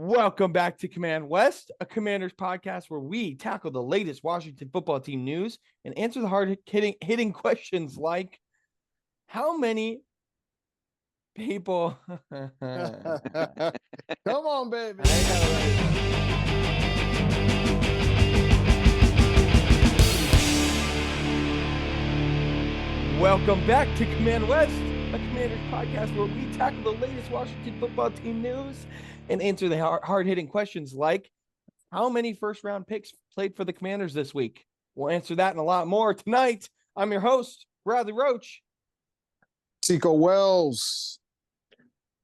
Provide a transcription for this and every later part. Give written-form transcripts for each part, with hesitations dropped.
Welcome back to Command West, a Commanders podcast where we tackle the latest Washington football team news and answer the hard-hitting questions like, how many people... Come on, baby. Welcome back to Command West, a Commanders podcast where we tackle the latest Washington football team news and answer the hard-hitting questions like, how many first-round picks played for the Commanders this week? We'll answer that and a lot more tonight. I'm your host, Bradley Roach. Tico Wells.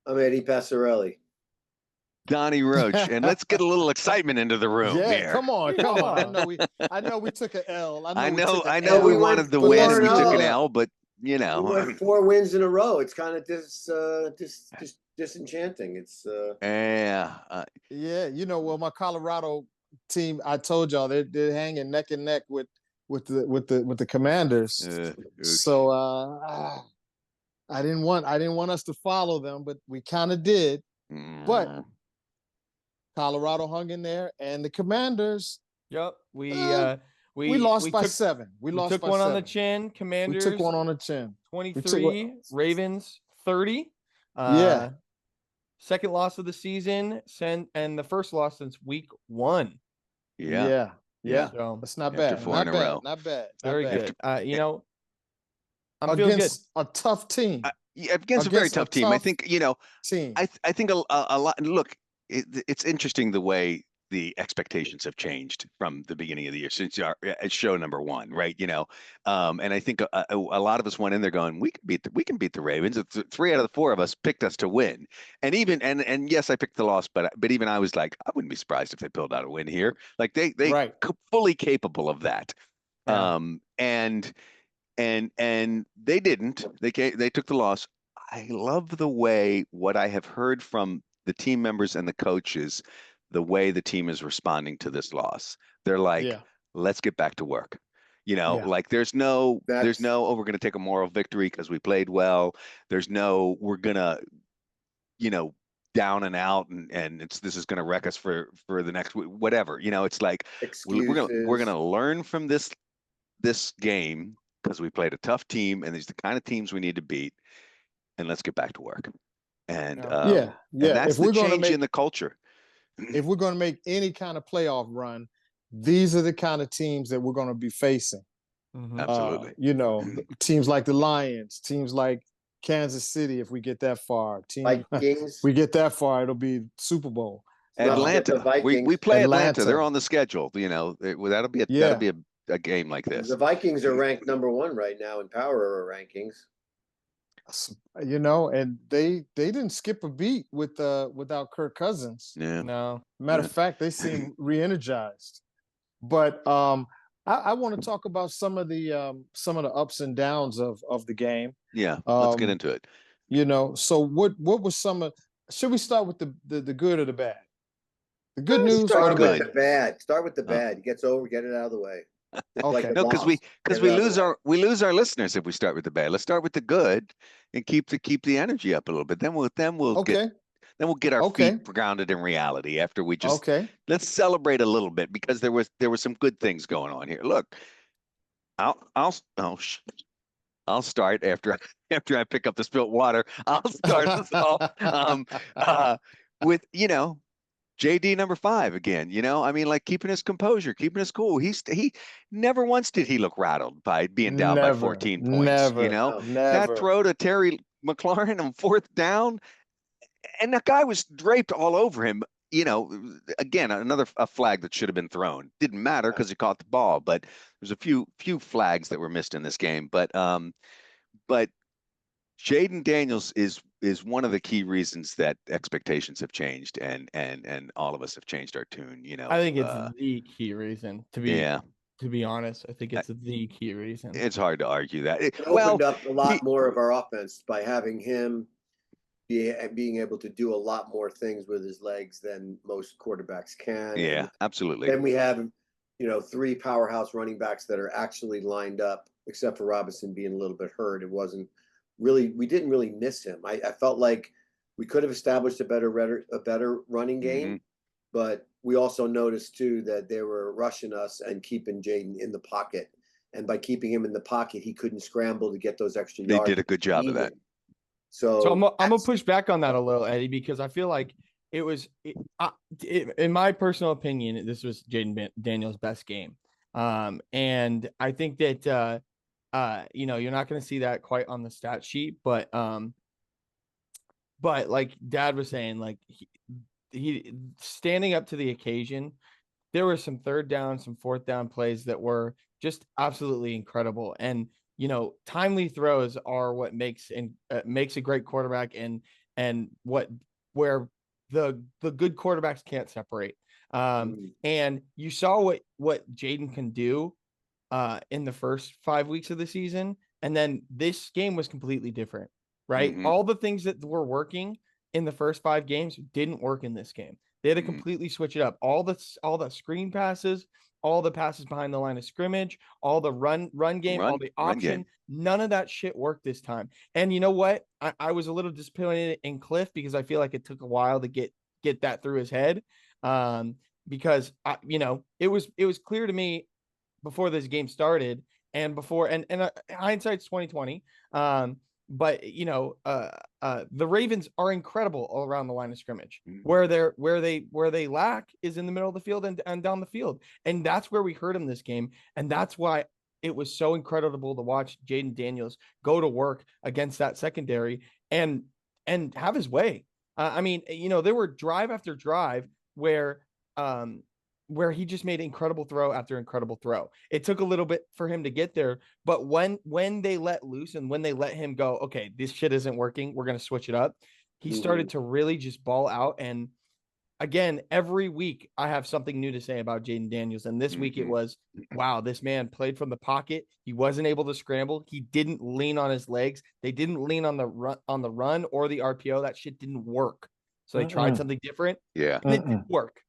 I'm Eddie Passarelli. Donnie Roach, and let's get a little excitement into the room. Yeah, here. come on. I know we took an L. I know we wanted the win. We took an L, but we went 4 wins in a row. It's kind of disenchanting. It's well, my Colorado team, I told y'all they're hanging neck and neck with the Commanders. So I didn't want us to follow them, but we kind of did. But Colorado hung in there, and the Commanders. Yep, we lost by 7. We took one on the chin. Commanders. We took one on the chin. 23. Ravens 30. Second loss of the season, and the first loss since week 1. Yeah. So, that's not bad. 4 in a row. Not bad. Very good. I'm feeling against good. A tough team. Against a very tough team. I think team. I think a lot. Look, it's interesting the way the expectations have changed from the beginning of the year since it's show number 1, right? And I think a lot of us went in there going, we can beat the Ravens. 3 out of the 4 of us picked us to win, and yes, I picked the loss, but even I was like, I wouldn't be surprised if they pulled out a win here. Like they fully capable of that, and they didn't. They took the loss. I love the way what I have heard from the team members and the coaches, the way the team is responding to this loss. They're like, let's get back to work. Like there's no, we're going to take a moral victory because we played well. There's no, we're going to, down and out and this is going to wreck us for the next, whatever, it's like, we're going to learn from this game because we played a tough team and these are the kind of teams we need to beat, and let's get back to work. And and that's the change in the culture. If we're going to make any kind of playoff run, these are the kind of teams that we're going to be facing. Mm-hmm. Absolutely. Teams like the Lions, teams like Kansas City, if we get that far. Vikings. We get that far, it'll be Super Bowl. Atlanta. We play Atlanta. They're on the schedule. That'll be a game like this. The Vikings are ranked number 1 right now in power rankings. And they didn't skip a beat without Kirk Cousins. Yeah. No. Matter of fact, they seem re-energized. But I want to talk about some of the ups and downs of the game. Yeah, let's get into it. So what was some of? Should we start with the good or the bad? The good news or the bad? The bad. Start with the bad. Get it out of the way. Okay. No, because we lose our listeners if we start with the bad. Let's start with the good and keep the energy up a little bit. Then we'll get our feet grounded in reality after we just let's celebrate a little bit because there were some good things going on here. Look, I'll start after I pick up the spilt water. I'll start us off with JD number 5 again, like keeping his composure, keeping his cool. He never once did he look rattled by being down by 14 points. Never. That throw to Terry McLaurin on 4th down, and that guy was draped all over him. Again, another flag that should have been thrown. Didn't matter because he caught the ball, but there's a few flags that were missed in this game. But Jaden Daniels is one of the key reasons that expectations have changed and all of us have changed our tune. I think it's the key reason to be honest. I think it's the key reason. It's hard to argue that. It opened up a lot more of our offense by having him being able to do a lot more things with his legs than most quarterbacks can. Yeah, absolutely. Then we have 3 powerhouse running backs that are actually lined up, except for Robinson being a little bit hurt. We didn't really miss him. I felt like we could have established a better running game. but we also noticed too that they were rushing us and keeping Jaden in the pocket. And by keeping him in the pocket, he couldn't scramble to get those extra yards. They did a good job of that. So I'm gonna push back on that a little, Eddie, because I feel like in my personal opinion, this was Jaden Daniels' best game. And I think that you're not going to see that quite on the stat sheet, but like Dad was saying, like he standing up to the occasion. There were some third down, some fourth down plays that were just absolutely incredible. And timely throws are what makes a great quarterback, and where the good quarterbacks can't separate. And you saw what Jaden can do in the first 5 weeks of the season, and then this game was completely different, right? Mm-hmm. All the things that were working in the first 5 games didn't work in this game. They had to completely switch it up. All the screen passes, all the passes behind the line of scrimmage, all the run game, all the option, none of that shit worked this time. And you know what? I was a little disappointed in Cliff because I feel like it took a while to get that through his head. Because it was clear to me before this game started and hindsight's 2020. But the Ravens are incredible all around the line of scrimmage. Where they lack is in the middle of the field and down the field. And that's where we hurt him this game. And that's why it was so incredible to watch Jaden Daniels go to work against that secondary and have his way. There were drive after drive where he just made incredible throw after incredible throw. It took a little bit for him to get there, but when they let loose and when they let him go, okay, this shit isn't working, we're going to switch it up. He started to really just ball out. And again, every week I have something new to say about Jaden Daniels. And this week it was, wow, this man played from the pocket. He wasn't able to scramble. He didn't lean on his legs. They didn't lean on the run or the RPO. That shit didn't work. So they tried something different. Yeah. And it didn't work.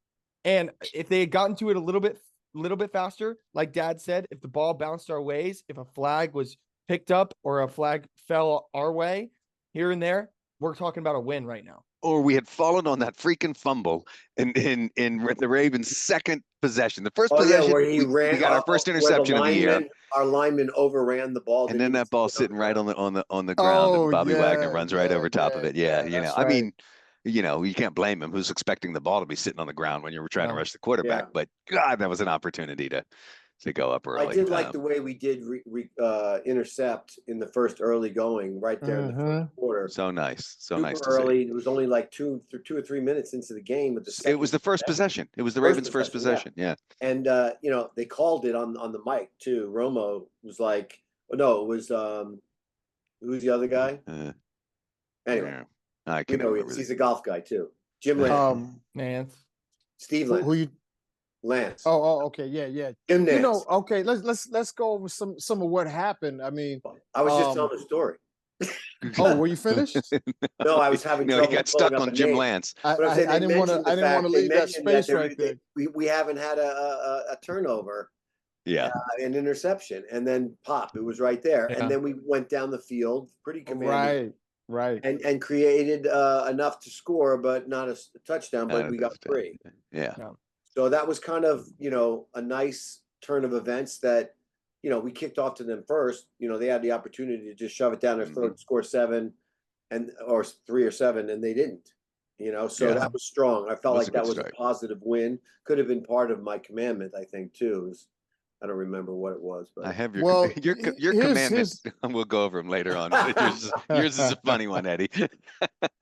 And if they had gotten to it a little bit faster, like Dad said, if the ball bounced our ways, if a flag was picked up or a flag fell our way here and there, we're talking about a win right now. Or we had fallen on that freaking fumble in the Ravens' second possession. The first possession, where he ran, we got our first interception of the year. Our lineman overran the ball, and then that ball sitting right on the ground, and Bobby Wagner runs right over top of it. Yeah, right. You can't blame him. Who's expecting the ball to be sitting on the ground when you were trying to rush the quarterback? Yeah. But God, that was an opportunity to go up early. I did like the way we did intercept in the first early going right there in the first quarter. So nice. So Super nice to early. see. It was only like 2 or 3 minutes into the game. But it was the first possession. It was the Ravens' first possession. Yeah. And they called it on the mic too. Romo was like, "Oh no, it was who's the other guy?" Anyway. Yeah. I can remember. He's a golf guy too. Jim Lance. Lance. Steve Lance. Who you? Lance. Oh, okay, yeah. Jim Nance. Okay, let's go over some of what happened. I mean, I was just telling a story. Were you finished? No, I was having trouble. He got stuck on Jim Lance. I didn't want to leave that space right there. We haven't had a turnover. Yeah. An interception, and then pop, it was right there, and then we went down the field pretty commanding. Right. And created enough to score, but not a touchdown, but we got 3. Yeah. So that was kind of, a nice turn of events that, we kicked off to them first. They had the opportunity to just shove it down their throat, score 7 or 3 or 7, and they didn't. So that was strong. I felt like that was a positive win. Could have been part of my commandment, I think, too. I don't remember what it was, but I have your commandment. We'll go over them later on. Yours is a funny one, Eddie.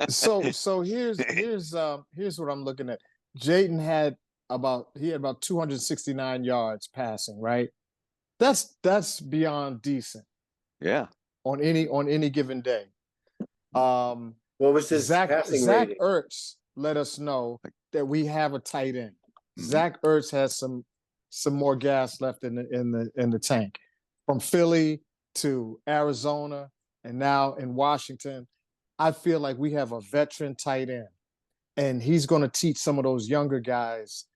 So here's what I'm looking at. Jaden had about 269 yards passing, right? That's beyond decent. Yeah. On any given day. What was his passing rating? Ertz let us know that we have a tight end. Zach Ertz has some more gas left in the tank. From Philly to Arizona and now in Washington, I feel like we have a veteran tight end, and he's going to teach some of those younger guys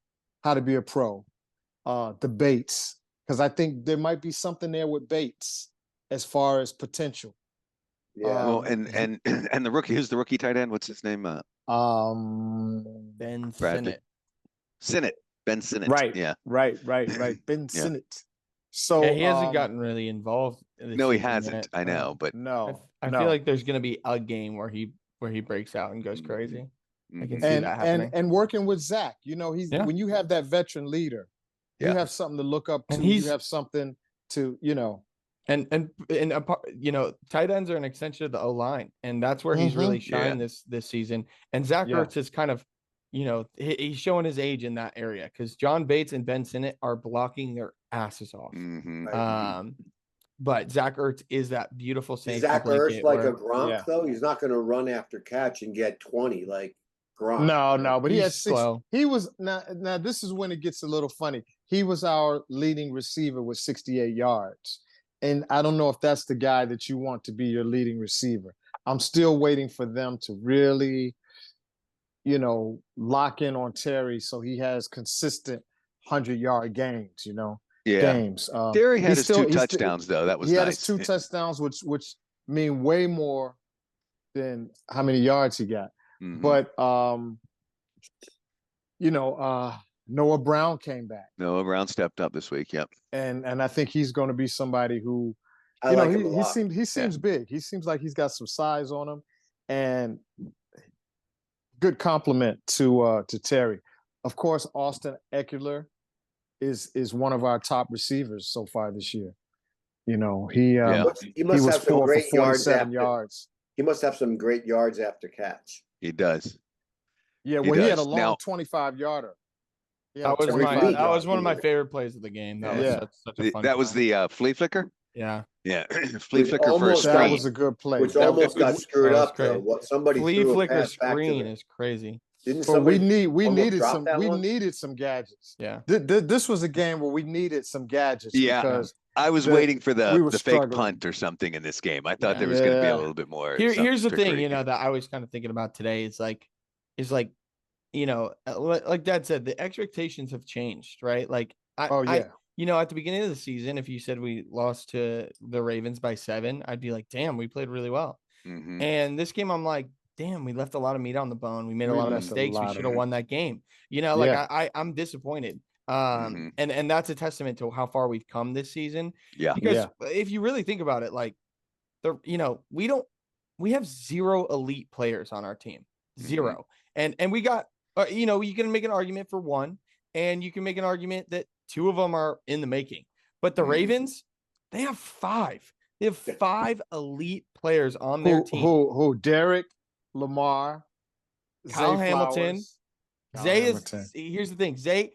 how to be a pro. The Bates, because I think there might be something there with Bates as far as potential. Yeah. Well, and the rookie, who's the rookie tight end? What's his name? Ben Sinnott. Sinnott. Ben Sinnott. Right. Yeah. Right. Ben Yeah. Sinnott. So Yeah, he hasn't gotten really involved. No, he hasn't. I know, but I feel like there's going to be a game where he breaks out and goes crazy. I can see that happening. And working with Zach, he's when you have that veteran leader, you have something to look up to. And you have something to, and tight ends are an extension of the O-line, and that's where he's really shined this season. And Zach Ertz is kind of, he's showing his age in that area because John Bates and Ben Sinnott are blocking their asses off. But Zach Ertz is that beautiful safety. Zach Ertz like a Gronk though. He's not going to run after catch and get 20 like Gronk. No, but he has 6. Slow. He was now. This is when it gets a little funny. He was our leading receiver with 68 yards, and I don't know if that's the guy that you want to be your leading receiver. I'm still waiting for them to really, lock in on Terry so he has consistent 100-yard games. Games. Terry had his 2 touchdowns though. That was he nice. had his 2 touchdowns, which mean way more than how many yards he got. But Noah Brown came back. Noah Brown stepped up this week. Yep. And I think he's going to be somebody who, he seems big. He seems like he's got some size on him, and good compliment to Terry. Of course, Austin Eckler is one of our top receivers so far this year. He must was have some 4 great for 47 yards. He must have some great yards after catch. He does. Yeah, he had a long 25-yarder. That was one of my favorite plays of the game. That was such a fun that was the flea flicker. Yeah. Flea flicker for a screen. That was a good play. Which almost got screwed up though. What somebody flea threw flicker a pass screen back is crazy. But we needed some gadgets. Yeah. This was a game where we needed some gadgets. Yeah. Because I was waiting for the fake struggling. punt or something in this game. I thought there was going to be a little bit more. Here's the thing, that I was kind of thinking about today. Is like, like Dad said, the expectations have changed, right? Like, at the beginning of the season, if you said we lost to the Ravens by 7, I'd be like, damn, we played really well. And this game, I'm like, damn, we left a lot of meat on the bone. We made a lot of mistakes. We should have won that game. I'm disappointed. And that's a testament to how far we've come this season. Yeah. Because if you really think about it, like we have 0 elite players on our team. 0. And we got, you can make an argument for 1, and you can make an argument that 2 of them are in the making. But the Ravens, they have 5. They have 5 elite players on their team. Who? Derek, Lamar, Kyle Zay Hamilton. Flowers. Zay is. Here's the thing. Zay.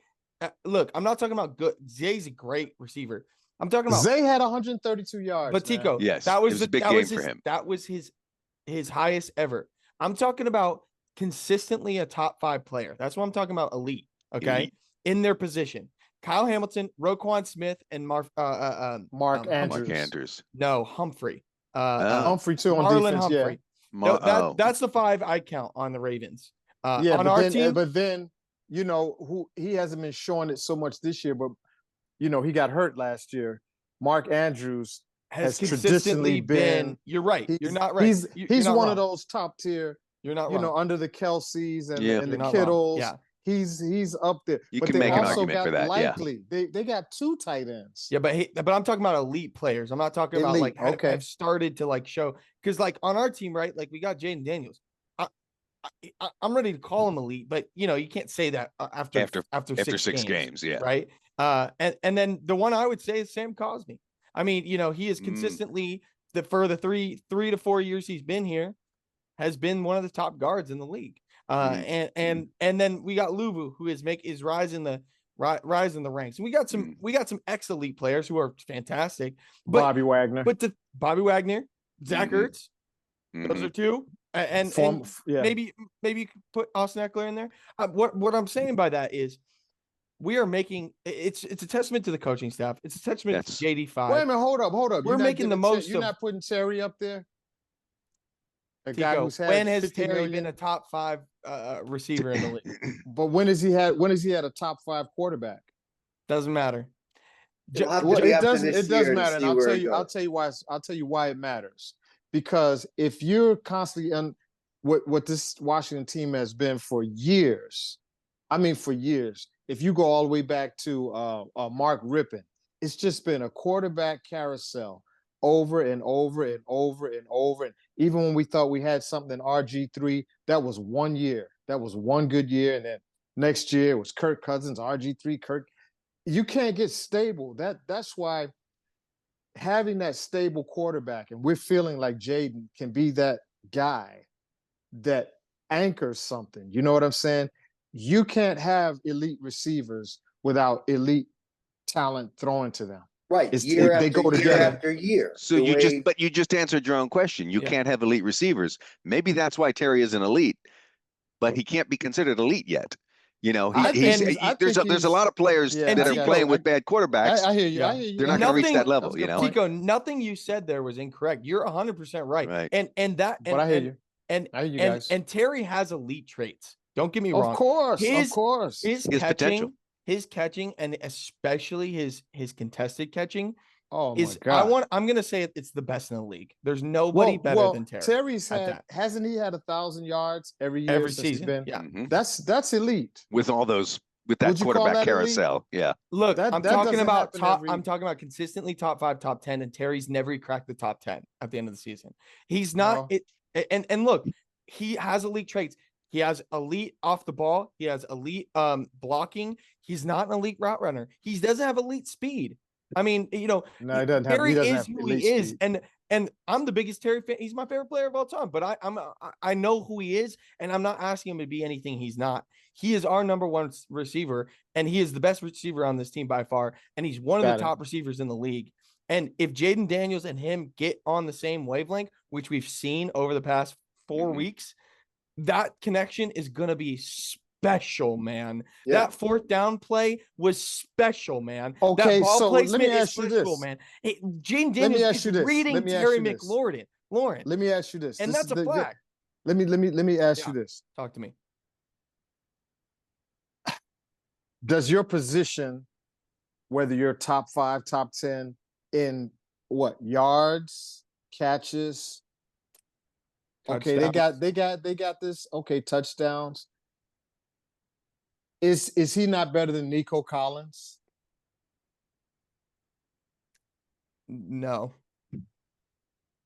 Look, I'm not talking about good. Zay's a great receiver. I'm talking about Zay had 132 yards. But Tico, yes, that was a big game for him. That was his highest ever. I'm talking about consistently a top 5 player. That's what I'm talking about. Elite. Okay, in their position. Kyle Hamilton, Roquan Smith, and Mark Andrews. No, Humphrey. Humphrey too on Marlon defense. Humphrey. Yeah. That's the 5 I count on the Ravens. On our team, but then who he hasn't been showing it so much this year, but he got hurt last year. Mark Andrews has consistently been. You're right. You're not right. He's one of those top tier. You're not wrong. Under the Kelseys and the not Kittles. Yeah. He's up there. You can make an argument for that. Likely. They got 2 tight ends. Yeah, but I'm talking about elite players. I'm not talking about like have started to like show, because like on our team, right? Like we got Jaden Daniels. I'm ready to call him elite, but you can't say that after 6 games, yeah. Right. And then the one I would say is Sam Cosmi. I mean, he is consistently for the 3 to 4 years he's been here, has been one of the top guards in the league. And then we got Luvu, who is rising the ranks. And we got some ex-elite players who are fantastic. But, Bobby Wagner. But Bobby Wagner, Zach Ertz, those are 2. And maybe you could put Austin Eckler in there. What I'm saying by that is we are making it's a testament to the coaching staff. It's a testament to JD5. Wait a minute, hold up. We're making the most. You're not putting Terry up there. Tico, when has Terry been a top 5 receiver in the league? But when has he had a top 5 quarterback? Doesn't matter. It does matter. And I'll tell you why it matters. Because if you're constantly what this Washington team has been for years, if you go all the way back to Mark Rippon, it's just been a quarterback carousel over and over and over and over. And even when we thought we had something in RG3, that was 1 year. That was one good year. And then next year it was Kirk Cousins, RG3, Kirk. You can't get stable. That's why having that stable quarterback, and we're feeling like Jaden can be that guy that anchors something. You know what I'm saying? You can't have elite receivers without elite talent thrown to them. Right. They go together. Year after year. So you just answered your own question. You can't have elite receivers. Maybe that's why Terry is an elite, but he can't be considered elite yet. You know, there's a lot of players that are playing with bad quarterbacks. I hear you. Yeah. I hear you. They're not going to reach that level. You know, Tico, nothing you said there was incorrect. You're 100% right. But I hear you. I hear you guys. And Terry has elite traits. Don't get me wrong. Of course. His catching, and especially his contested catching. Oh my God. I'm gonna say it's the best in the league. There's nobody better than Terry. Terry's hasn't he had 1,000 yards every year every since season? He's been, yeah. Mm-hmm. That's elite. With all those that quarterback carousel. Elite? Yeah. Look, I'm talking about I'm talking about consistently top 5, top 10, and Terry's never cracked the top 10 at the end of the season. He's not and look, he has elite traits. He has elite off the ball. He has elite blocking. He's not an elite route runner. He doesn't have elite speed. I mean, you know, no, he doesn't Terry have, is who he is, and I'm the biggest Terry fan. He's my favorite player of all time. But I know who he is, and I'm not asking him to be anything he's not. He is our number one receiver, and he is the best receiver on this team by far, and he's one of the top receivers in the league. And if Jaden Daniels and him get on the same wavelength, which we've seen over the past 4 weeks, that connection is gonna be special, man. Yeah. That fourth down play was special, man. Okay, that ball so placement let me ask you this. man. Jaden Daniels is reading Terry McLaurin. Let me ask you this. And that's a flag. Let me ask you this. Talk to me. Does your position, whether you're top 5, top 10 in what yards, catches? Okay, they got this. Okay, touchdowns. Is he not better than Nico Collins? No.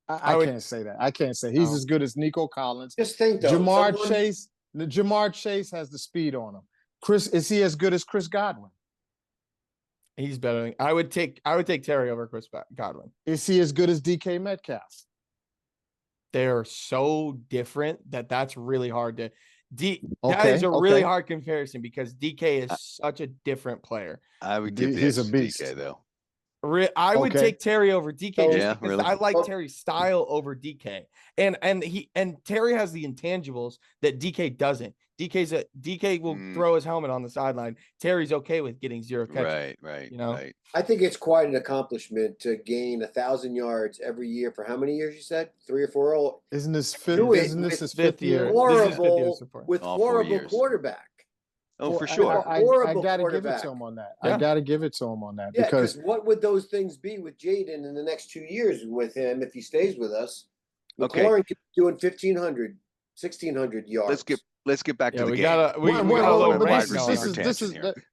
I can't say that. I can't say he's as good as Nico Collins. Just think though, Jamar Chase has the speed on him. Is he as good as Chris Godwin? He's better. I would take Terry over Chris Godwin. Is he as good as DK Metcalf? They're so different that's really hard to that is a really hard comparison because DK is such a different player. I would give he's a beast DK though. I would take Terry over DK just because really? I like Terry's style over DK. And Terry has the intangibles that DK doesn't. DK will throw his helmet on the sideline. Terry's okay with getting 0 catches. Right. You know, right. I think it's quite an accomplishment to gain 1,000 yards every year for how many years you said? 3 or 4? Isn't this his fifth year? Horrible with horrible quarterback. Oh, for sure. I got to give it to him on that. Yeah. I got to give it to him on that because what would those things be with Jaden in the next 2 years with him if he stays with us? McLaurin could be doing 1,500, 1,600 yards. Let's get back to the game.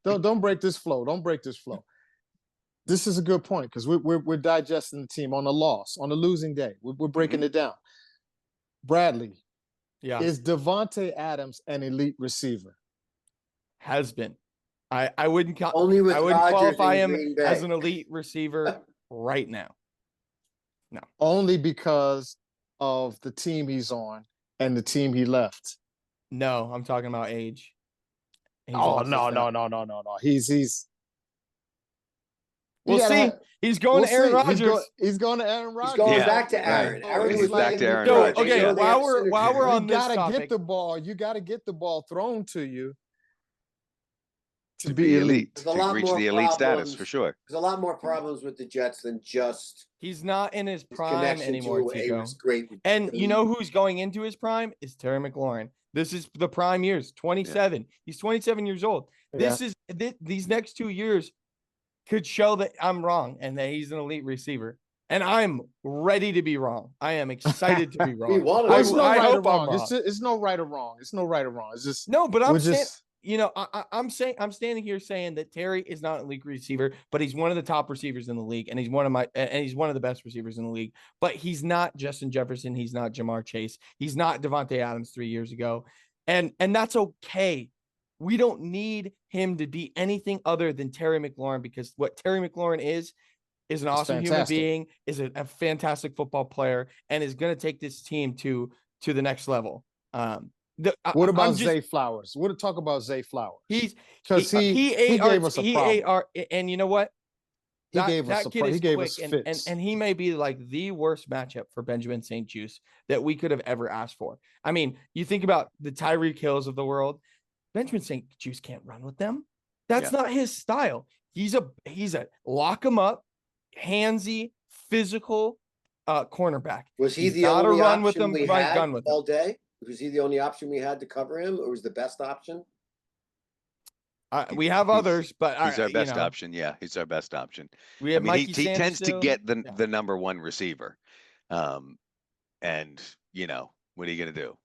Don't break this flow. Don't break this flow. This is a good point because we're digesting the team on the loss, on the losing day. We're breaking it down. Bradley, is Devontae Adams an elite receiver? Has been. I wouldn't only with I wouldn't Rodgers qualify him as an elite receiver right now. No. Only because of the team he's on and the team he left. No, I'm talking about age. No. He's We'll see. He's going to Aaron Rodgers. He's going to Aaron Rodgers. He's going back to Aaron. He's back to Aaron Rodgers. Okay, while we're on this topic, get the ball. You got to get the ball thrown to you to be elite. To reach the elite status for sure. There's a lot more problems with the Jets than just he's not in his prime anymore, Tico. Great. And you know who's going into his prime is Terry McLaurin. This is the prime years, 27. Yeah. He's 27 years old. These next 2 years could show that I'm wrong and that he's an elite receiver. And I'm ready to be wrong. I am excited to be wrong. It's no right or wrong. It's no right or wrong. It's no right or wrong. It's just no, but I'm saying I'm standing here saying that Terry is not an elite receiver, but he's one of the top receivers in the league, and he's one of the best receivers in the league. But he's not Justin Jefferson. He's not Jamar Chase. He's not Devontae Adams 3 years ago, and that's okay. We don't need him to be anything other than Terry McLaurin, because what Terry McLaurin is an awesome human being, is a fantastic football player, and is going to take this team to the next level. What about Zay Flowers? What to talk about Zay Flowers? He gave us a problem. And you know what? He gave us fits. And he may be like the worst matchup for Benjamin St-Juste that we could have ever asked for. I mean, you think about the Tyreek Hills of the world. Benjamin St-Juste can't run with them. That's not his style. He's a lock him up, handsy, physical cornerback. Was he the only option we had all day? Was he the only option we had to cover him, or was the best option? We have others, but he's our best option. Yeah, he's our best option. We have Mikey he tends to get the number one receiver. And what are you going to do?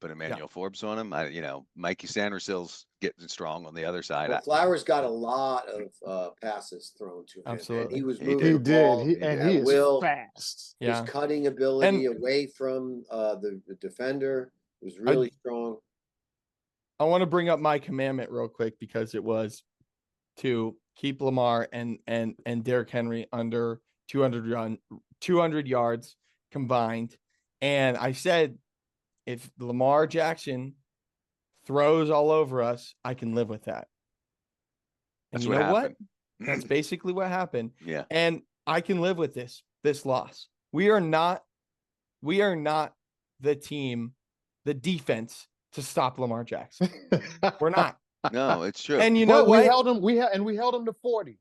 Put Emmanuel Forbes on him? Mikey Sandersill's getting strong on the other side. Well, Flowers got a lot of passes thrown to him. Absolutely. And he was moving the ball. He is fast. His cutting ability away from the defender was really strong. I want to bring up my commandment real quick, because it was to keep Lamar and Derrick Henry under 200 yards combined. And I said, if Lamar Jackson throws all over us, I can live with that. And That's you know what? That's basically what happened. Yeah. And I can live with this loss. We are not the team, the defense to stop Lamar Jackson. We're not. No, it's true. And you know what? We held him to 40.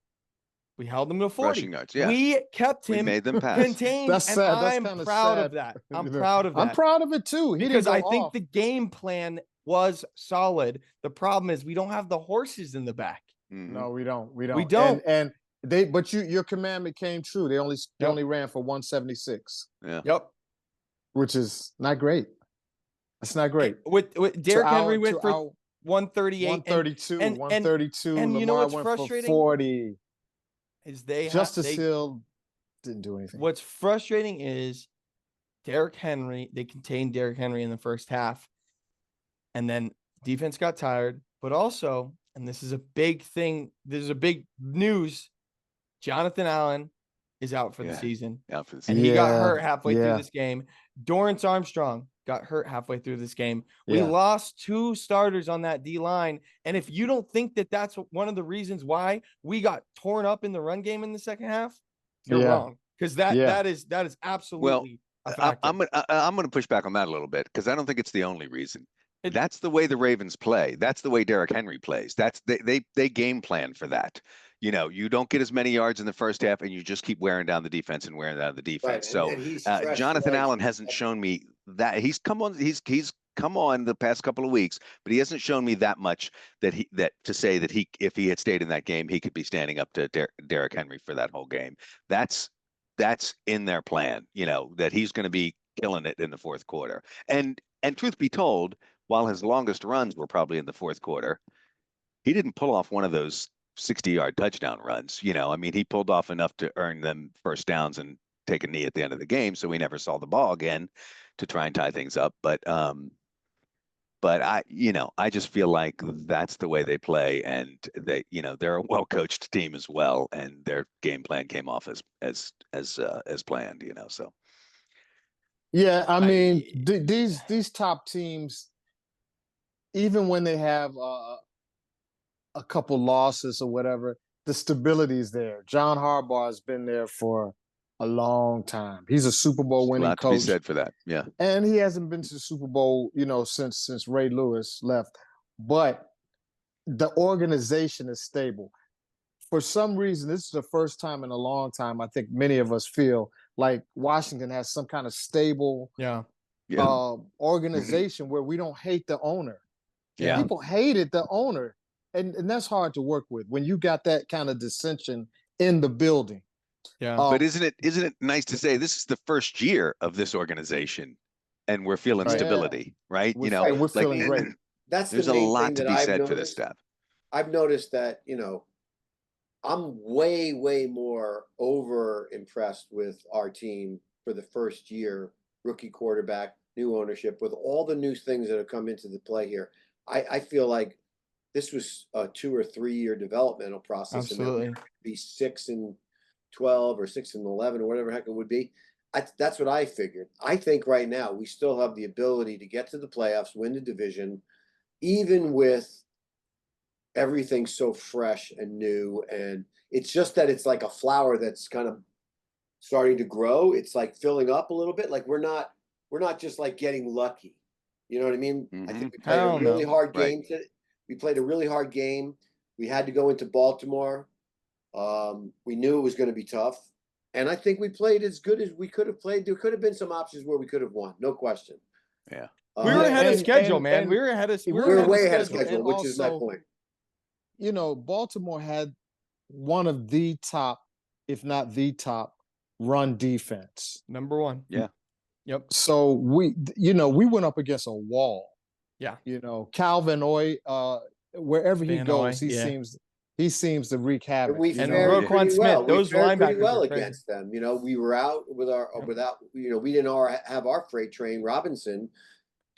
We held him to 40 rushing yards. Yeah. We kept him made them pass. contained. That's and sad. I'm proud of that. I'm proud of that. I'm proud of it too. Because I think the game plan was solid. The problem is we don't have the horses in the back. Mm-hmm. No, we don't. We don't. But your commandment came true. They only ran for 176. Yeah. Yep. Which is not great. That's not great. With Derrick Henry went for 138, 132, 132. And you know Lamar what's went frustrating? For 40. Is Justice Hill didn't do anything. What's frustrating is Derrick Henry. They contained Derrick Henry in the first half, and then defense got tired. But also, and this is a big thing. This is a big news. Jonathan Allen is out for the season. Out for the season. And he got hurt halfway through this game. Dorrance Armstrong got hurt halfway through this game. We lost 2 starters on that D-line. And if you don't think that that's one of the reasons why we got torn up in the run game in the second half, you're wrong. Because that is absolutely a factor. I'm going to push back on that a little bit, because I don't think it's the only reason. That's the way the Ravens play. That's the way Derrick Henry plays. They game plan for that. You don't get as many yards in the first half, and you just keep wearing down the defense and wearing down the defense. Right. So Jonathan Allen hasn't shown me that. He's come on the past couple of weeks, but he hasn't shown me that much that to say that if he had stayed in that game, he could be standing up to Derrick Henry for that whole game. That's in their plan. That he's going to be killing it in the fourth quarter. And truth be told, while his longest runs were probably in the fourth quarter, he didn't pull off one of those 60-yard touchdown runs. He pulled off enough to earn them first downs and take a knee at the end of the game, so we never saw the ball again to try and tie things up. But I just feel like that's the way they play, and they're a well-coached team as well, and their game plan came off as planned. So. Yeah, these top teams, even when they have a couple losses or whatever, the stability is there. John Harbaugh has been there for a long time. He's a Super Bowl winning coach. A lot to be said for that. Yeah. And he hasn't been to the Super Bowl, since Ray Lewis left. But the organization is stable. For some reason, this is the first time in a long time, I think many of us feel like Washington has some kind of stable organization where we don't hate the owner. Yeah. People hated the owner. And that's hard to work with when you got that kind of dissension in the building. Yeah. But isn't it nice to say this is the first year of this organization and we're feeling stability, right? We're feeling great. that's There's the a main lot thing to that be I've said for this noticed. stuff. I've noticed that, I'm way, way more over impressed with our team for the first year, rookie quarterback, new ownership, with all the new things that have come into the play here. I feel like this was a 2 or 3 year developmental process, and that we Absolutely. could be 6-12 or 6-11 or whatever the heck it would be. That's what I figured. I think right now we still have the ability to get to the playoffs, win the division, even with everything so fresh and new. And it's just that it's like a flower that's kind of starting to grow. It's like filling up a little bit. Like we're not just like getting lucky. You know what I mean? I think we played Hell a really no. hard Right. game today. We played a really hard game. We had to go into Baltimore. We knew it was going to be tough. And I think we played as good as we could have played. There could have been some options where we could have won, no question. Yeah. We were ahead of and- schedule, and- man. and we were ahead of. We're way ahead of schedule, schedule, and which is my also, point. Baltimore had one of the top, if not the top, run defense. Number one. Yeah. Yep. So we went up against a wall. Yeah. Calvin Oy, wherever he Van goes, Noy, he seems to wreak havoc. And we And fared Roquan pretty Smith, well. We those fared pretty linebackers well were crazy. against them. We were out with without. We didn't have our freight train Robinson,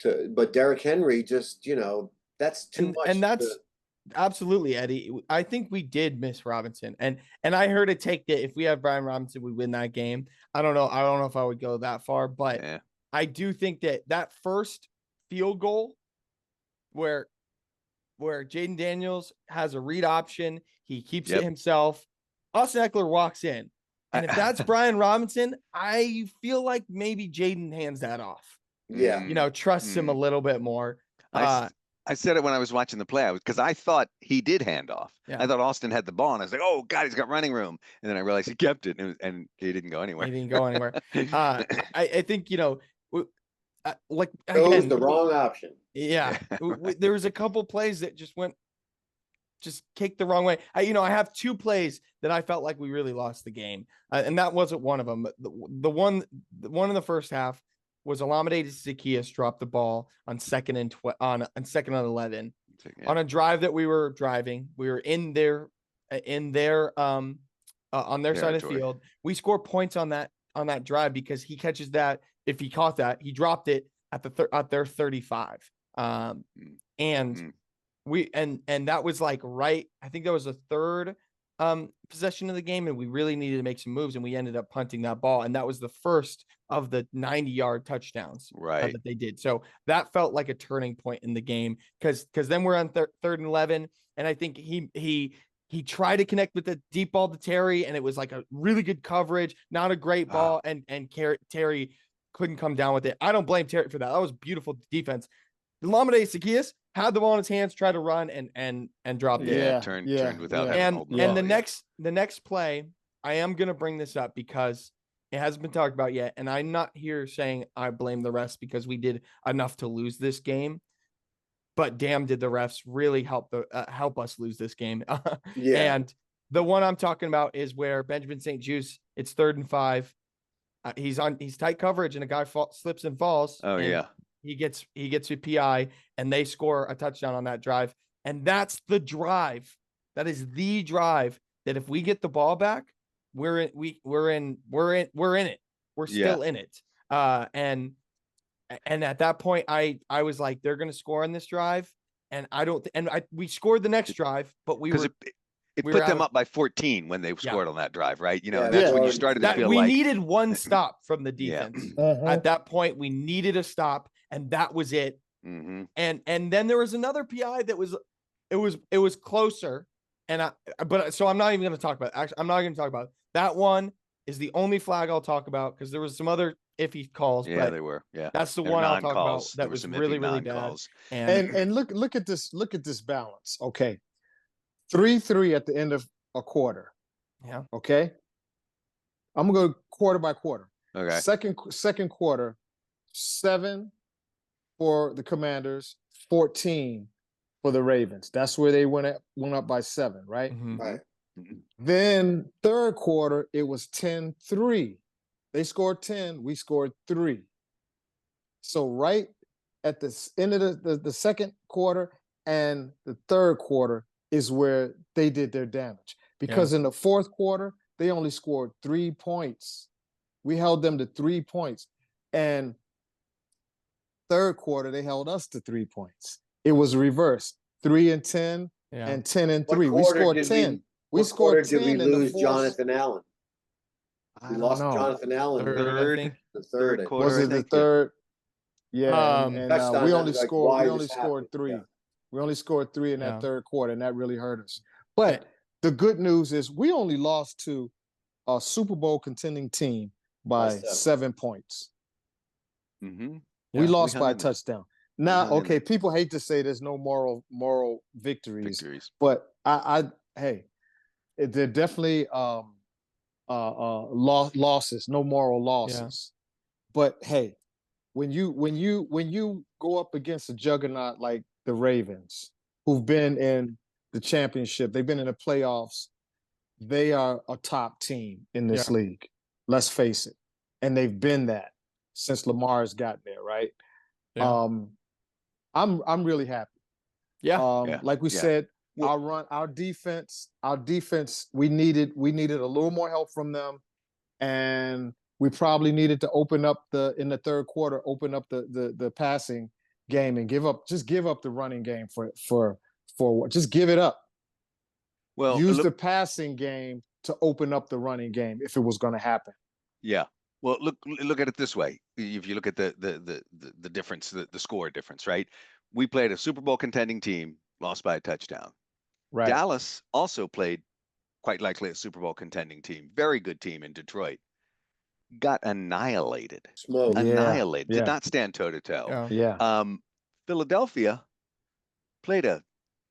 but Derrick Henry just that's too much. And that's absolutely, Eddie. I think we did miss Robinson, and I heard a take that if we have Brian Robinson, we win that game. I don't know if I would go that far, but Yeah. I do think that first field goal where Jaden Daniels has a read option, he keeps it himself. Austin Eckler walks in. And if that's Brian Robinson, I feel like maybe Jaden hands that off. Yeah. Trusts him a little bit more. I said it when I was watching the play because I thought he did hand off. Yeah. I thought Austin had the ball, and I was like, "Oh God, he's got running room." And then I realized he kept it, and he didn't go anywhere. He didn't go anywhere. I think like Chose again, the wrong option. Yeah, there was a couple plays that just kicked the wrong way. I have two plays that I felt like we really lost the game, and that wasn't one of them. The one in the first half was Olamide Zaccheaus dropped the ball on second and 11 on a drive that we were driving. We were in their on their side of the field. We score points on that drive because he catches that. If he caught that, he dropped it at their 35. And that was like right. I think that was the third possession of the game, and we really needed to make some moves, and we ended up punting that ball, and that was the first of the 90-yard touchdowns that they did. So that felt like a turning point in the game because then we're on third and 11, and I think he tried to connect with the deep ball to Terry, and it was like a really good coverage, not a great ball, and Terry couldn't come down with it. I don't blame Terry for that. That was beautiful defense. Olamide Zaccheaus had the ball in his hands, tried to run and dropped it. Turned without and the next play, I am gonna bring this up because it hasn't been talked about yet, and I'm not here saying I blame the refs because we did enough to lose this game, but damn, did the refs really help us lose this game? And the one I'm talking about is where Benjamin St-Juste, it's 3rd and 5. He's tight coverage, and a guy slips and falls. Oh, yeah. He gets a PI, and they score a touchdown on that drive. And that's the drive. That is the drive that if we get the ball back, we're in it. We're still in it. And at that point, I was like, they're going to score on this drive, and we scored the next drive, but it put them up by 14 when they scored on that drive, right? That's when you started to feel we like needed one stop from the defense. At that point, we needed a stop, and that was it. Mm-hmm. And then there was another PI that was closer, so I'm not even going to talk about it. Actually, I'm not going to talk about it. That one is the only flag I'll talk about because there was some other iffy calls. Yeah, they were. Yeah, that's the one I'll talk about. That was really, really bad. And look at this balance. Okay. 3-3 at the end of a quarter. Yeah. Okay. I'm gonna go quarter by quarter. Okay. Second quarter, 7 for the Commanders, 14 for the Ravens. That's where they went up by 7, right? Mm-hmm. Right. Then third quarter, it was 10-3. They scored 10, we scored 3. So right at the end of the second quarter and the third quarter is where they did their damage. Because in the fourth quarter, they only scored 3 points. We held them to 3 points. And third quarter, they held us to 3 points. It was reversed. 3 and 10 and 10 and 3. We scored 10. We scored 10 did we in the lose fourth. Jonathan Allen? I We don't lost know. Jonathan Allen. Third, I think. The third. quarter. Was it the third? Yeah, and Touchdown, we I only was like, scored. why We is only this scored happening? 3. Yeah. We only scored 3 in Yeah. that third quarter, and that really hurt us. But the good news is we only lost to a Super Bowl contending team by 7 points. Mm-hmm. We lost hung by a in there. touchdown. Now, hung in okay, people hate to say there's no moral victories, Victories. but hey, they're definitely losses, no moral losses. But hey, when you go up against a juggernaut like the Ravens, who've been in the championship, they've been in the playoffs, they are a top team in this league. Let's face it. And they've been that since Lamar's gotten there, right? Yeah. I'm really happy. Like we said, our defense, we needed a little more help from them. And we probably needed to open up in the third quarter, open up the passing game and give up the running game for just give it up. Well, use the passing game to open up the running game if it was going to happen. Yeah. Well, look at it this way. If you look at the difference, the score difference, right? We played a Super Bowl contending team, lost by a touchdown. Right. Dallas also played quite likely a Super Bowl contending team, very good team in Detroit. Got annihilated. Smoke. Annihilated. Did not stand toe to toe. Yeah. Philadelphia played a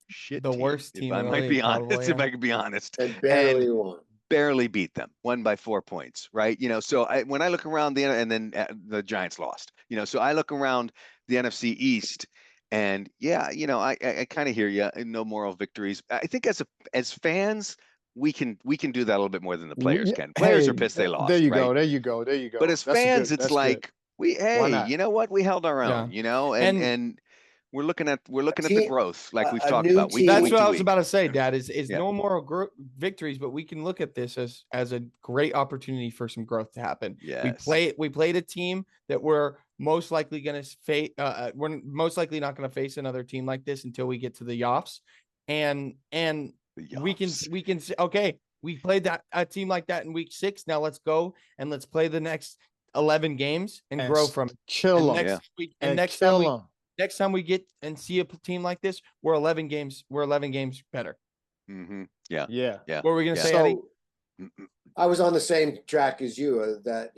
shit The team, worst team if I in the might league, be probably, honest, if I could be honest. And barely won. Barely beat them, won by 4 points, right? So when I look around and then the Giants lost, so I look around the NFC East and I kind of hear you. No moral victories. I think as fans, we can do that a little bit more than the players can. Players are pissed they lost. There you right? go. But as fans, it's like you know what? We held our own, and we're looking at the growth like we've talked about. That's what I was about to say, Dad. Is no moral victories, but we can look at this as a great opportunity for some growth to happen. Yes. We played a team that we're most likely going to face. We're most likely not going to face another team like this until we get to the Yoffs, and we can say, okay, we played a team like that in week 6. Now let's go and let's play the next 11 games and grow from it. Kill them. Next time we get and see a team like this, we're 11 games better. Mm-hmm. Yeah. What were we going to say, Eddie? I was on the same track as you, that,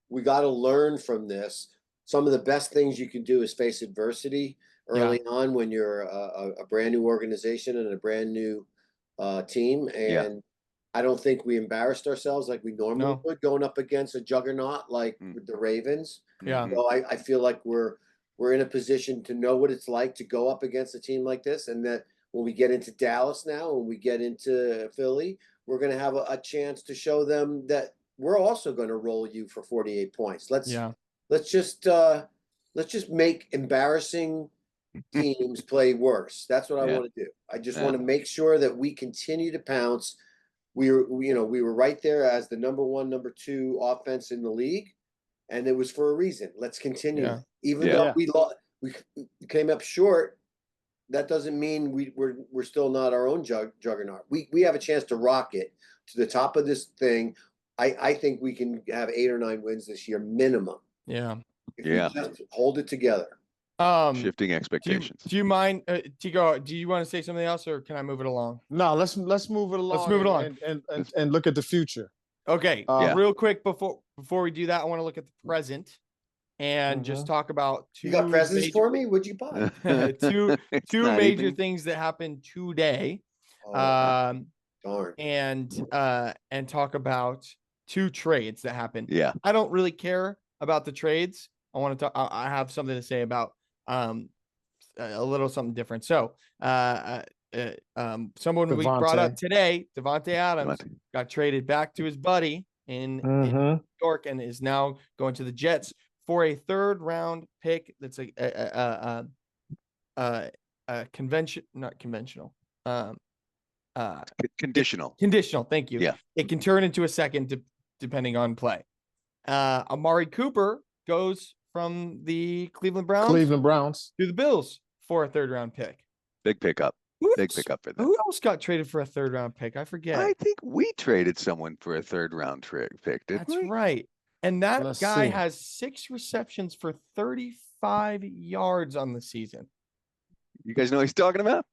we got to learn from this. Some of the best things you can do is face adversity early on when you're a brand new organization and a brand new team. And I don't think we embarrassed ourselves like we normally would going up against a juggernaut like with the Ravens. Yeah. So I feel like we're in a position to know what it's like to go up against a team like this, and that when we get into Dallas now, when we get into Philly, we're going to have a chance to show them that we're also going to roll you for 48 points. Let's just make embarrassing teams play worse. That's what I want to do. I just want to make sure that we continue to pounce. We were right there as the number 1, number 2 offense in the league. And it was for a reason. Let's continue. Yeah. Even though we came up short, that doesn't mean we're still not our own juggernaut. We have a chance to rock it to the top of this thing. I think we can have 8 or 9 wins this year minimum. Yeah. If we just hold it together. Shifting expectations. Do you mind, Tigo? Do you want to say something else, or can I move it along? No, let's move it along. Let's move it along and look at the future. Okay, real quick before we do that, I want to look at the present and just talk about two. You got presents for me? What'd you buy? two major things that happened today. Darn. And talk about 2 trades that happened. Yeah. I don't really care about the trades. I want to talk. I have something to say about a little something different. So someone we brought up today, Devontae Adams, got traded back to his buddy in New York and is now going to the Jets for a third round pick. That's not conventional. Conditional. Conditional. Thank you. Yeah. It can turn into a second depending on play. Amari Cooper goes from the Cleveland Browns to the Bills for a third round pick. Big pickup. Big pickup for them. Who else got traded for a third round pick? I forget. I think we traded someone for a third round pick. That's right. And that Let's guy see. has 6 receptions for 35 yards on the season. You guys know what he's talking about?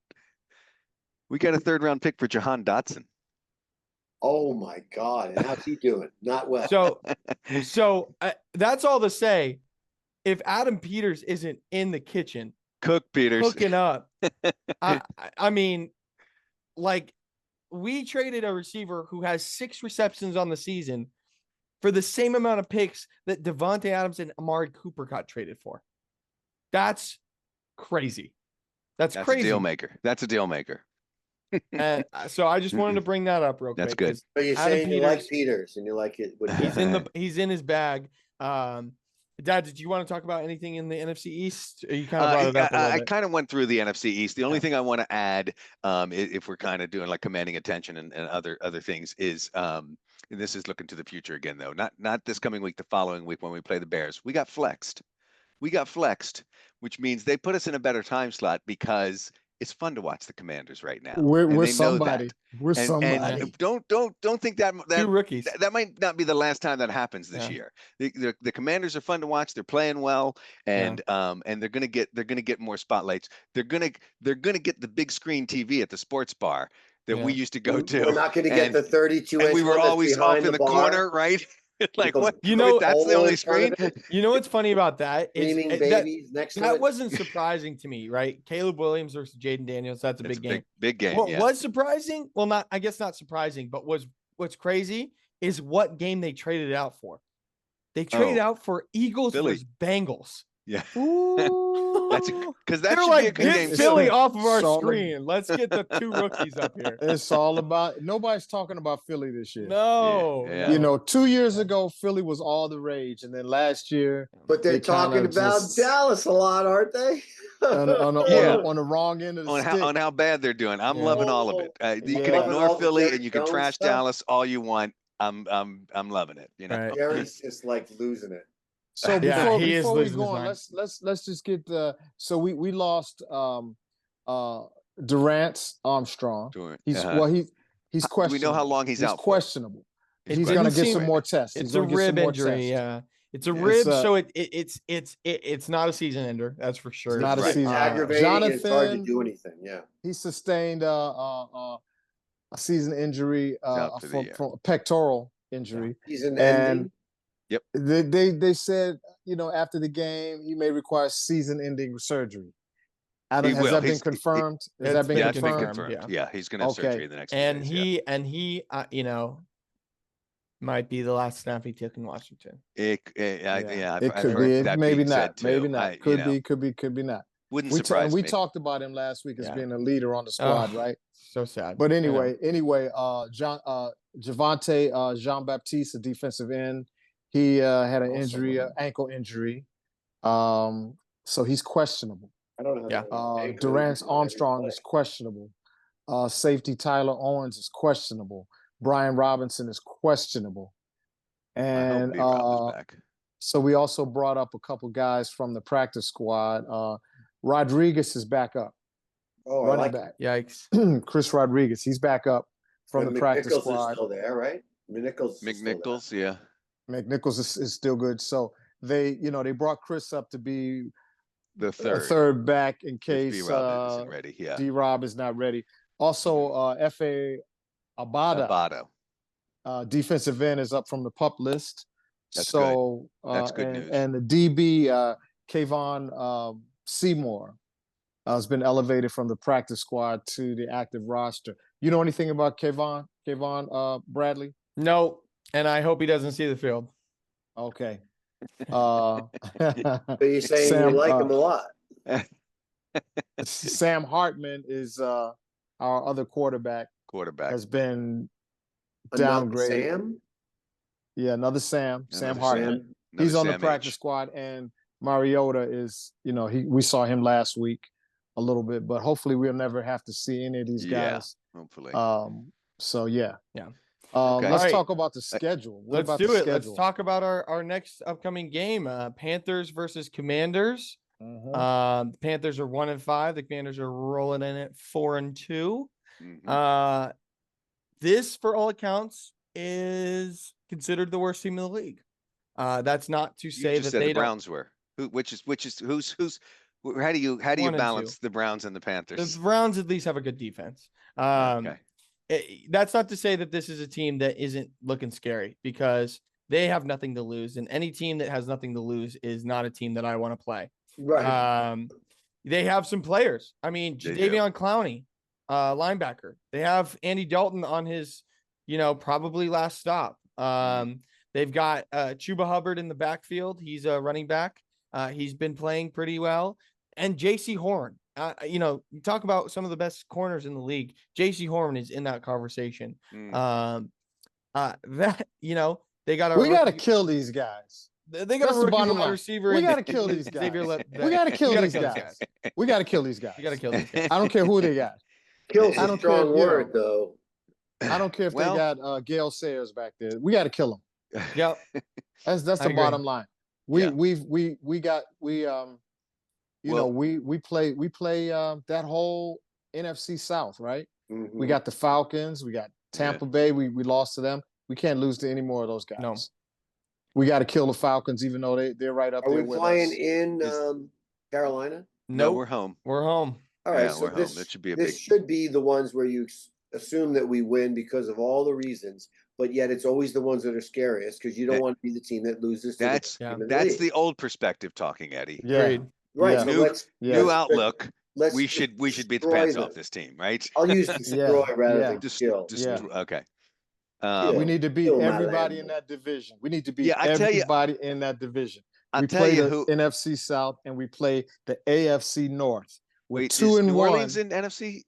We got a third round pick for Jahan Dotson. Oh my God! And how's he doing? Not well. So that's all to say. If Adam Peters isn't in the kitchen, Cook Peters hooking up, I mean, like, we traded a receiver who has 6 receptions on the season for the same amount of picks that Devontae Adams and Amari Cooper got traded for. That's crazy. That's crazy. a deal maker. That's a deal maker. So I just wanted to bring that up real quick. That's good. But you're Adam saying you like Peters and you like it. He's in his bag. Dad, did you want to talk about anything in the NFC East? You kind of brought it up a little I bit. kind of went through the NFC East. The only thing I want to add, if we're kind of doing like commanding attention and other things, is and this is looking to the future again, though. Not this coming week, the following week when we play the Bears. We got flexed, which means they put us in a better time slot because it's fun to watch the Commanders right now. We're somebody. We're somebody. And don't think that 2 rookies. that might not be the last time that happens this year. The Commanders are fun to watch. They're playing well, and they're gonna get more spotlights. They're gonna get the big screen TV at the sports bar that we used to go to. We're not going to get the 32 and we were always off in the corner, right? Like, what? You know, that's the only screen. You know what's funny about that is babies next to that it. wasn't surprising to me, right? Caleb Williams versus Jaden Daniels. That's a big game. Big game. What yeah. was surprising? Well, not surprising, but what's crazy is what game they traded out for. They traded out for Eagles versus Bengals. Yeah. That's because they're like, get Philly off of our screen. Let's get the 2 rookies up here. It's all about. Nobody's talking about Philly this year. No. Yeah. You know, 2 years ago, Philly was all the rage, and then last year, but they're talking about Dallas a lot, aren't they? on the wrong end of the stick. On how bad they're doing. I'm loving all of it. You can ignore Philly and you can trash Dallas all you want. I'm loving it. You know, Right. Jerry's just like losing it. So before we go on, his let's just get so we lost Durant Armstrong. He's he's questionable. Do we know how long he's out? Questionable. He's going to get some more tests. It's a rib injury. Yeah, it's a rib. So it's not a season ender. That's for sure. It's not a season. Aggravating. Jonathan, it's hard to do anything. Yeah, he sustained a season injury from a pectoral injury. Season ending. ending. Yep. They said, you know, after the game, he may require season-ending surgery. Has that been confirmed? Has that been confirmed? Yeah, he's going to have surgery in the next. And days, he, you know, might be the last snap he took in Washington. It could be. Maybe not. Maybe not. Could be not. Wouldn't surprise me. We talked about him last week as being a leader on the squad, right? So sad. But anyway, Javonte Jean-Baptiste, a defensive end, he had an injury, ankle injury. So he's questionable. I don't know. Durant Armstrong is questionable. Safety Tyler Owens is questionable. Brian Robinson is questionable. And so we also brought up a couple guys from the practice squad. Rodriguez is back up. Oh, running back. Yikes. Chris Rodriguez, he's back up from the practice squad. Is still there, right? McNichols, yeah. McNichols is still good. So they brought Chris up to be the third back in case D-Rob isn't ready. Yeah. D-Rob is not ready. Also, F.A. Abada, defensive end, is up from the PUP list. That's good. That's good news. And the DB, Kayvon Seymour, has been elevated from the practice squad to the active roster. You know anything about Kayvon Bradley? No, and I hope he doesn't see the field. Okay. So you're saying you like him a lot. Sam Hartman is our other quarterback. Has been downgraded. Sam? Yeah, another Sam. Sam Hartman. He's on the Sam practice H. squad, and Mariota is, we saw him last week a little bit, but hopefully we'll never have to see any of these Yeah, guys. hopefully. So yeah. Okay. Let's All right. talk about the schedule. What Let's about do the it. schedule? Let's talk about our next upcoming game. Panthers versus Commanders. The Panthers are 1-5. The Commanders are rolling in at 4-2. This, for all accounts, is considered the worst team in the league. That's not to say You just that said they the don't. Browns were. Who's how do you 1 and 2. balance the Browns and the Panthers? The Browns at least have a good defense. Okay. That's not to say that this is a team that isn't looking scary, because they have nothing to lose, and any team that has nothing to lose is not a team that I want to play. Right. They have some players. I mean, Jadeveon Clowney, linebacker. They have Andy Dalton on his, probably last stop. They've got Chuba Hubbard in the backfield. He's a running back. He's been playing pretty well. And J.C. Horn. You talk about some of the best corners in the league. J.C. Horn is in that conversation. They got we got to kill these guys. They got a rookie wide receiver. We got to kill these guys. We got to kill these guys. We got to kill these guys. You got to kill these guys. I don't care who they got. Kill's a strong word, though. I don't care if they got Gale Sayers back there. We got to kill them. Yep. That's the bottom line. We play that whole NFC South, right? We got the Falcons, we got Tampa Bay. We lost to them. We can't lose to any more of those guys. No. We got to kill the Falcons, even though they're right up there with us. Are we playing in Carolina? No, we're home. We're home. All right, Yeah, so we're home. That should be should be the ones where you assume that we win because of all the reasons, but yet it's always the ones that are scariest, because you don't want to be the team that loses. That's the old perspective talking, Eddie. Yeah. Right. Yeah. So new outlook. We should beat the destroy pants them. off this team, right? I'll use destroy rather than kill. Okay. We need to beat everybody in that division. We need to beat everybody in that division. I'll we tell play you the who NFC South and we play the AFC North. We're Wait, 2-1. New Orleans in NFC?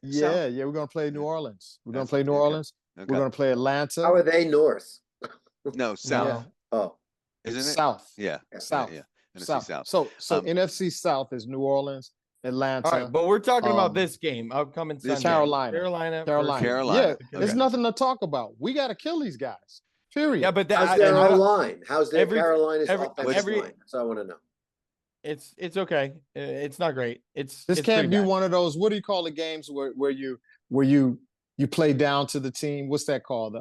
Yeah, we're gonna play New Orleans. We're gonna play New Orleans. Okay. We're gonna play Atlanta. How are they north? No, South. Yeah. Oh, Isn't it? South. Yeah. South. Yeah. NFC South. So NFC South is New Orleans, Atlanta. All right, but we're talking about this game upcoming Sunday. Carolina. Carolina. Yeah, there's nothing to talk about. We got to kill these guys. Period. Yeah, but how's their line? How's their Carolina's offensive line? That's what I want to know. It's okay. It's not great. This can't be one of those. What do you call the games where you play down to the team? What's that called?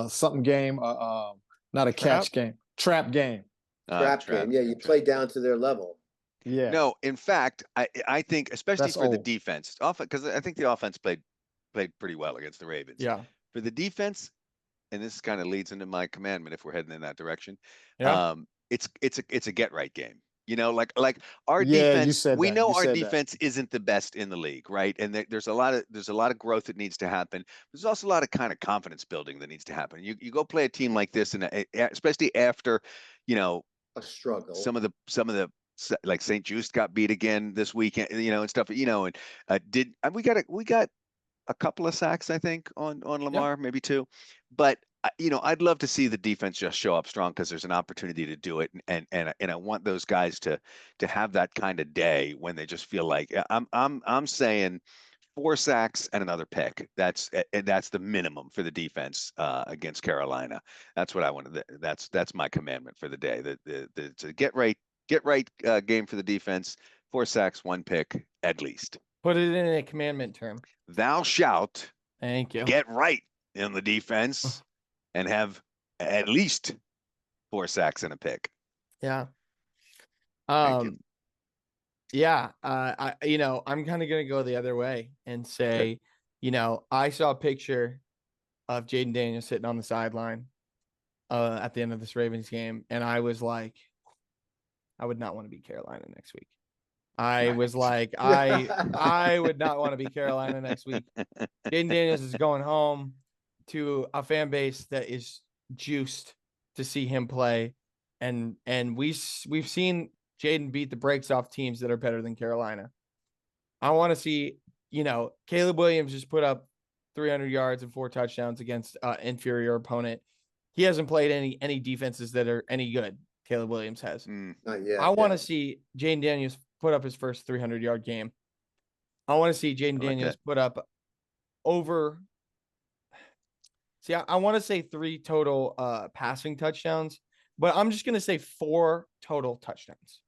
Something game. Not a catch game. Trap game. Trap game. Yeah, you play down to their level. Yeah. No, in fact, I think especially for the defense, because I think the offense played pretty well against the Ravens. Yeah. For the defense, and this kind of leads into my commandment if we're heading in that direction. Yeah. It's a get right game. Like our defense, we know our defense isn't the best in the league, right? And there's a lot of growth that needs to happen. There's also a lot of kind of confidence building that needs to happen. You go play a team like this, and especially after, a struggle. Some of the like St. Just got beat again this weekend, and stuff. And we got a couple of sacks, I think, on Lamar, maybe 2, but. I'd love to see the defense just show up strong, because there's an opportunity to do it, and I want those guys to have that kind of day when they just feel like I'm saying 4 sacks and another pick. That's the minimum for the defense against Carolina. That's what I wanted. That's my commandment for the day. The get right game for the defense. 4 sacks, 1 pick at least. Put it in a commandment term. Thou shalt. Thank you. Get right in the defense. And have at least 4 sacks and a pick. Yeah. Yeah. I'm kind of gonna go the other way and say, I saw a picture of Jaden Daniels sitting on the sideline at the end of this Ravens game, and I was like, I would not want to be Carolina next week. I was like, I would not want to be Carolina next week. Jaden Daniels is going home to a fan base that is juiced to see him play, and we've seen Jaden beat the brakes off teams that are better than Carolina. I want to see, Caleb Williams just put up 300 yards and 4 touchdowns against inferior opponent. He hasn't played any defenses that are any good. Caleb Williams has. Not yet. I want to see Jaden Daniels put up his first 300-yard game. I want to see Jaden Daniels put up over. See, I want to say 3 total passing touchdowns, but I'm just going to say 4 total touchdowns.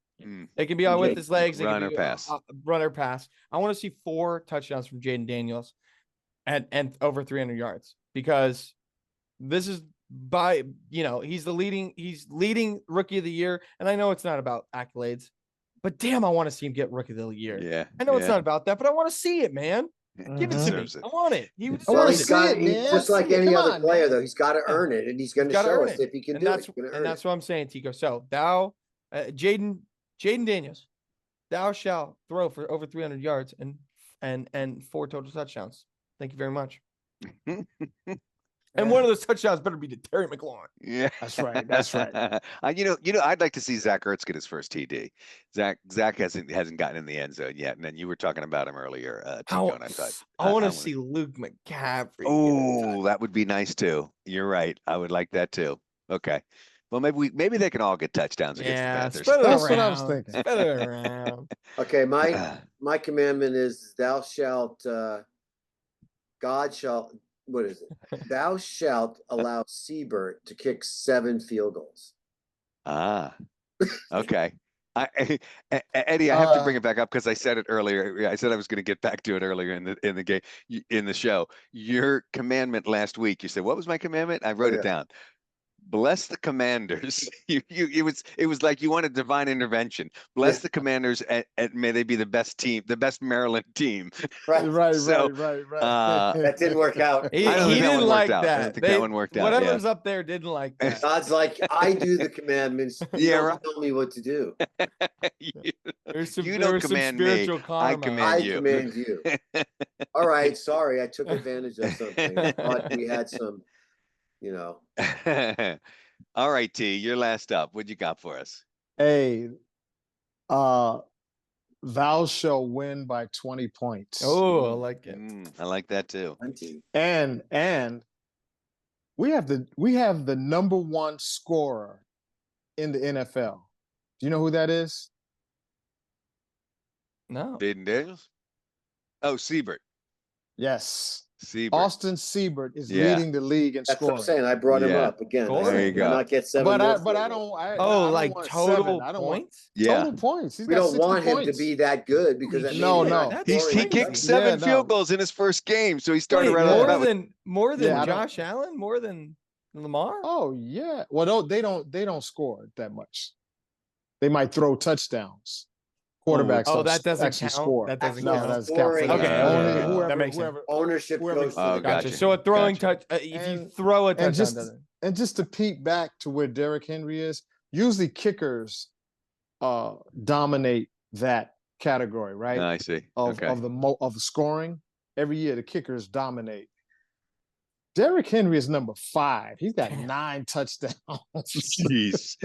It can be on with his legs. It Run can or be pass. Run or pass. I want to see 4 touchdowns from Jaden Daniels and over 300 yards, because this is he's leading rookie of the year. And I know it's not about accolades, but damn, I want to see him get rookie of the year. Yeah. I know it's not about that, but I want to see it, man. Give it to me. I want it. Just like any other player, though, he's got to earn it, and he's going to show us if he can do it. And that's what I'm saying, Tico. So thou, Jaden Daniels, thou shalt throw for over 300 yards and 4 total touchdowns. Thank you very much. And one of those touchdowns better be to Terry McLaurin. Yeah, that's right. That's right. I'd like to see Zach Ertz get his first TD. Zach hasn't gotten in the end zone yet, and then you were talking about him earlier, Tico, and I thought I want to see Luke McCaffrey. Oh, that would be nice too. You're right. I would like that too. Okay. Well, maybe they can all get touchdowns against the Panthers. That's what I was thinking. Spread it around. Okay, my commandment is thou shalt God shall. What is it? Thou shalt allow Siebert to kick 7 field goals. Okay. Eddie, I have to bring it back up because I said it earlier. I said I was going to get back to it earlier in the game, in the show. Your commandment last week, you said, what was my commandment? I wrote it down. Bless the Commanders. It was like you wanted divine intervention. Bless the Commanders, and may they be the best team, the best Maryland team. Right. That didn't work out. He didn't like that. I don't think that one worked out. Whatever's up there didn't like that. God's like, I do the commandments. You don't tell me what to do. You don't command me. I command you. All right. Sorry, I took advantage of something. I thought we had some. All right, T, you're last up. What you got for us? Hey, thou shall win by 20 points. Oh, I like it. I like that too. And we have the number 1 scorer in the NFL. Do you know who that is? No. Jaden Daniels? Oh, Siebert. Yes. Siebert. Austin Siebert is leading the league in scoring. That's what I'm saying. I brought him up again. There you go. Not get 7. But I don't. Like total points. Total points. We don't want him to be that good because he kicked 7 field goals in his first game, so he started more than Josh Allen, more than Lamar. Oh yeah. Well, they don't score that much. They might throw touchdowns. Quarterbacks. That doesn't count. Score. That doesn't count. That doesn't count. Okay. That makes sense. Ownership goes. Gotcha. So a throwing touch. If you throw a touchdown, and just to peek back to where Derrick Henry is, usually kickers dominate that category, right? I see. Of the scoring. Every year the kickers dominate. Derrick Henry is number 5. He's got 9 touchdowns. Jeez.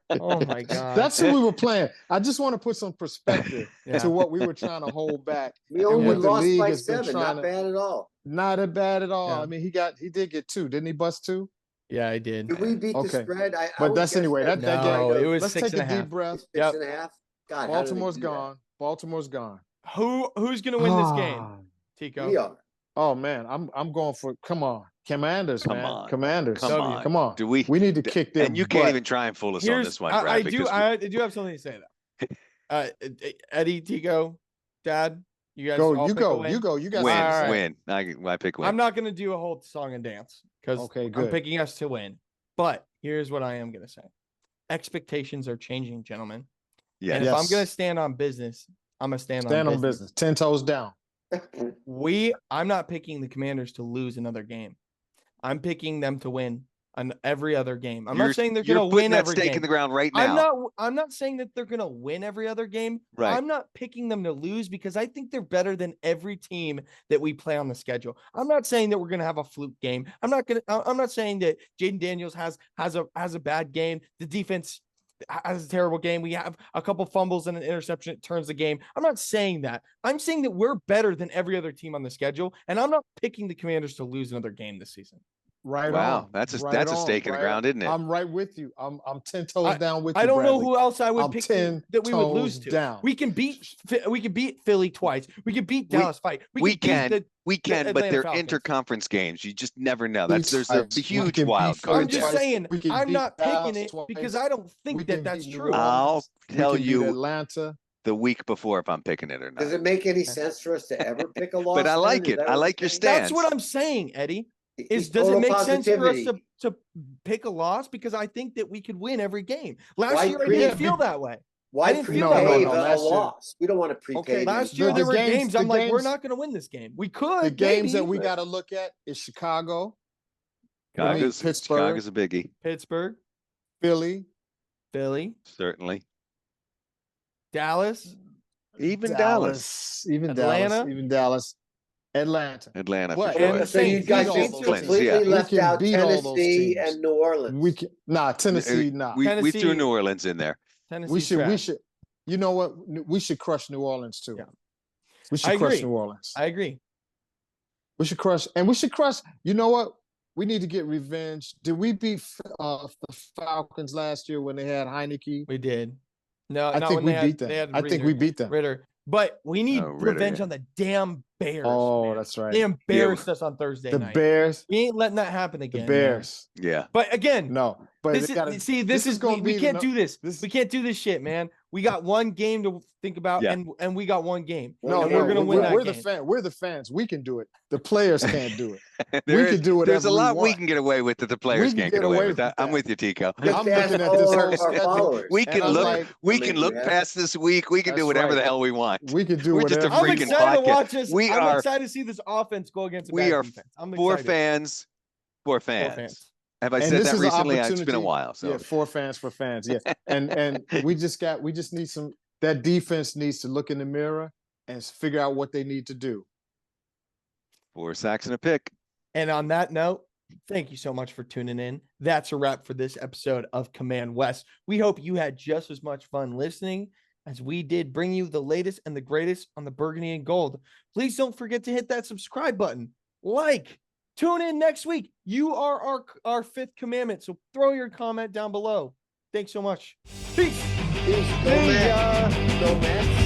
Oh my God. That's who we were playing. I just want to put some perspective to what we were trying to hold back. We only lost by 7. Not bad at all. Not bad at all. Yeah. I mean, he did get 2. Didn't he bust 2? Yeah, I did. Did we beat the spread? But that's anyway. That game. It was Let's 6 take and a a deep breath. 6.5. God, Baltimore's gone. Baltimore's gone. Who's gonna win this game? Tico. We are. Oh man, I'm going for Commanders, man. Commanders. Come on. We need to kick them. And you can't even try and fool us on this one, Brad. I do have something to say though. Eddie, Tico, Dad, you guys go. You go. You guys win. I pick win. I'm not gonna do a whole song and dance because I'm picking us to win. But here's what I am gonna say: expectations are changing, gentlemen. Yeah. And if I'm gonna stand on business, I'm gonna stand on business. 10 toes down. I'm not picking the Commanders to lose another game. I'm picking them to win on every other game. I'm not saying they're going to win every game. Stake in the ground right now. I'm not saying that they're going to win every other game. Right. I'm not picking them to lose because I think they're better than every team that we play on the schedule. I'm not saying that we're going to have a fluke game. I'm not saying that Jaden Daniels has a bad game. The defense has a terrible game. We have a couple fumbles and an interception. It turns the game. I'm not saying that. I'm saying that we're better than every other team on the schedule, and I'm not picking the Commanders to lose another game this season. Right Wow, on. that's a right stake in the ground, isn't it? I'm right with you. I'm 10 toes down with you. I don't know Bradley. who else I would I'm pick 10 that we would lose toes to. down. We can beat Philly twice. We can beat Dallas fight. We can, but Atlanta they're Falcons. interconference games. You just never know. There's a huge wild I'm card just there. saying, I'm not picking it because I don't think that's true. I'll tell you Atlanta the week before if I'm picking it or not. Does it make any sense for us to ever pick a loss? But I like it. I like your stance. That's what I'm saying, Eddie. Does Total it make sense for us positivity. to pick a loss? Because I think that we could win every game. Last Why year, I didn't feel that way. Why didn't prepay feel that way. a loss? We don't want to prepay. Okay, Last year, there were games I'm like, we're not going to win this game. We could. The games maybe, that we got to look at is Chicago, Chicago's a biggie. Pittsburgh, Philly, Certainly. Dallas, even Dallas. Atlanta. What? For sure. So you guys just completely left out Tennessee and New Orleans. Tennessee. We threw New Orleans in there. Tennessee. We should. You know what? We should crush New Orleans too. Yeah. We should crush New Orleans. I agree. We should crush, and we should crush. You know what? We need to get revenge. Did we beat the Falcons last year when they had Heineke? We did. No, I think we beat them. I think we beat them. Ritter. But we need revenge on the damn Bears. Oh, man. that's right. They embarrassed us on Thursday night. The Bears. We ain't letting that happen again. The Bears. Man. Yeah. But again, no. But this is going. We can't do this. We can't do this shit, man. We got one game to think about, and we got one game. No, we're gonna win that we're game. We're the fans. We can do it. The players can't do it. We can do it. There's a lot we can get away with that the players can't get away with. I'm with you, Tico. I'm looking at this whole schedule. We can look. We can look past this week. We can do whatever the hell we want. We can do We're whatever. just a I'm freaking excited to watch podcast. this. I'm excited to see this offense go against. We are defense. I'm four excited. fans. Have I said that recently? It's been a while. So yeah, for fans. Yeah, and we just need some. That defense needs to look in the mirror and figure out what they need to do. 4 sacks and a pick. And on that note, thank you so much for tuning in. That's a wrap for this episode of Command West. We hope you had just as much fun listening as we did, bring you the latest and the greatest on the burgundy and gold. Please don't forget to hit that subscribe button. Tune in next week. You are our 5th commandment. So throw your comment down below. Thanks so much. Peace. Go Mets.